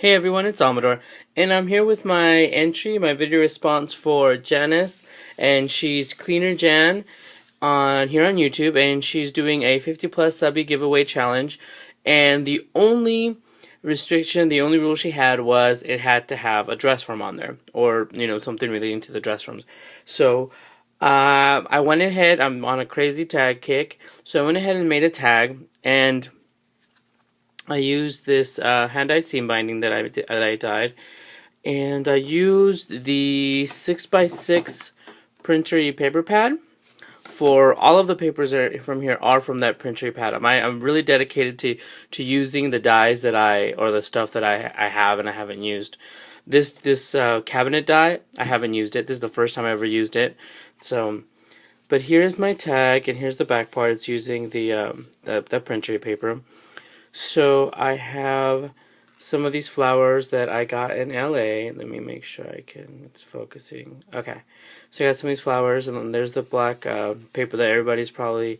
Hey everyone, it's Amador, and I'm here with my my video response for Janice, and she's Cleanerjanh here on YouTube, and she's doing a 50 plus Subbie giveaway challenge, and the only restriction, the only rule she had was it had to have a dress form on there, or something relating to the dress forms. So I went ahead. I'm on a crazy tag kick, so I went ahead and made a tag, and I used this hand-dyed seam binding that I dyed, and I used the 6x6 printery paper pad. For all of the papers from here are from that printery pad. I'm really dedicated to using the dyes or the stuff that I have and I haven't used. This cabinet dye, I haven't used it. This is the first time I ever used it. So, but here's my tag, and here's the back part. It's using the printery paper. So I have some of these flowers that I got in LA. Let me make sure it's focusing. Okay. So I got some of these flowers, and then there's the black paper that everybody's probably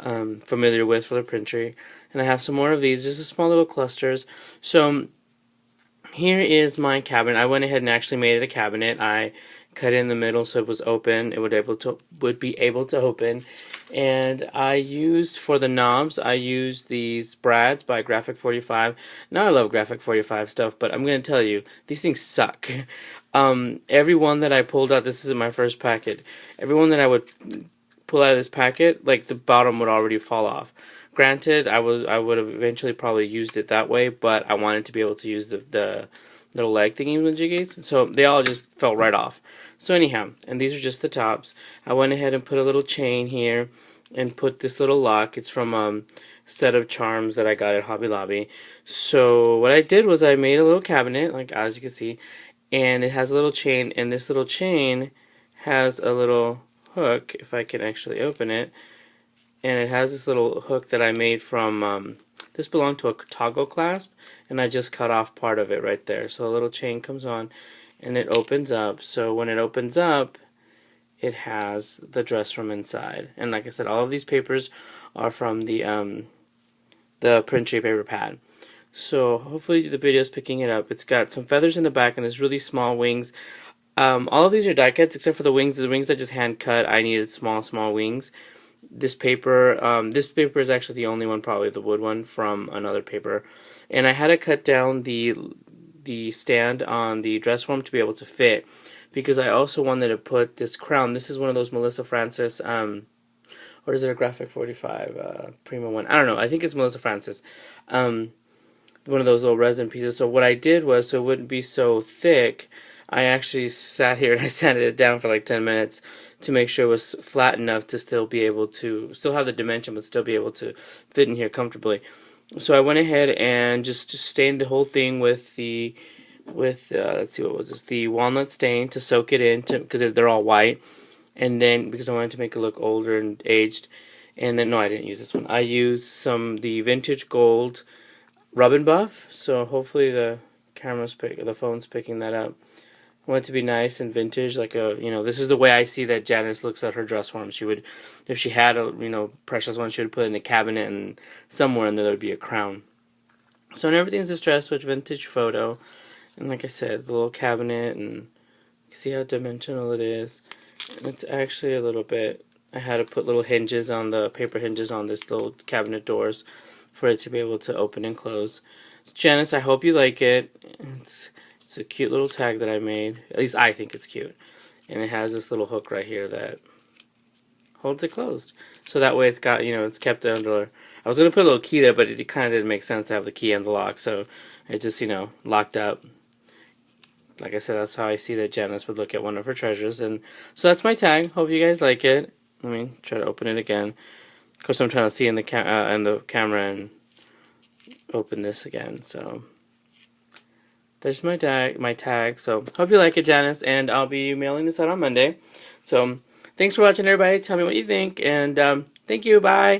familiar with for the printery. And I have some more of these, just small little clusters. So here is my cabinet. I went ahead and actually made it a cabinet. I cut it in the middle so it was open. It would be able to open. And I used, for the knobs, I used these brads by Graphic 45. Now I love Graphic 45 stuff, but I'm going to tell you, these things suck. Every one that I pulled out, this isn't my first packet, every one that I would pull out of this packet, like the bottom would already fall off. Granted, I would have eventually probably used it that way, but I wanted to be able to use the little leg thingies with jiggies, so they all just fell right off. So anyhow, and these are just the tops. I went ahead and put a little chain here and put this little lock. It's from a set of charms that I got at Hobby Lobby. So what I did was I made a little cabinet, like as you can see, and it has a little chain, and this little chain has a little hook, if I can actually open it, and it has this little hook that I made from this belonged to a toggle clasp, and I just cut off part of it right there. So a little chain comes on, and it opens up. So when it opens up, it has the dress from inside. And like I said, all of these papers are from the printery paper pad. So hopefully the video is picking it up. It's got some feathers in the back and this really small wings. All of these are die cuts except for the wings. The wings I just hand cut. I needed small wings. This paper is actually the only one, probably the wood one, from another paper. And I had to cut down the stand on the dress form to be able to fit, because I also wanted to put this crown. This is one of those Melissa Francis, or is it a Graphic 45 Prima one? I don't know. I think it's Melissa Francis. One of those little resin pieces. So what I did was, so it wouldn't be so thick, I actually sat here and I sanded it down for like 10 minutes to make sure it was flat enough to still be able to have the dimension, but still be able to fit in here comfortably. So I went ahead and just stained the whole thing with let's see, what was this? The walnut stain to soak it in, because they're all white. And then, because I wanted to make it look older and aged, and then, no, I didn't use this one. I used the vintage gold rub and buff. So hopefully the phone's picking that up. I want it to be nice and vintage, like this is the way I see that Janice looks at her dress form. She would, if she had a precious one, she would put it in a cabinet, and somewhere in there would be a crown. So, and everything's distressed with vintage photo, and like I said, the little cabinet, and you see how dimensional it is. And it's actually a little bit, I had to put little hinges on the paper hinges on this little cabinet doors for it to be able to open and close. So Janice, I hope you like it. It's a cute little tag that I made. At least I think it's cute. And it has this little hook right here that holds it closed. So that way it's got, it's kept under. I was going to put a little key there, but it kind of didn't make sense to have the key and the lock. So it just, locked up. Like I said, that's how I see that Janice would look at one of her treasures. And so that's my tag. Hope you guys like it. Let me try to open it again. Of course, I'm trying to see in the camera and open this again. So there's my tag. So hope you like it, Janice, and I'll be mailing this out on Monday. So thanks for watching, everybody. Tell me what you think, and thank you. Bye.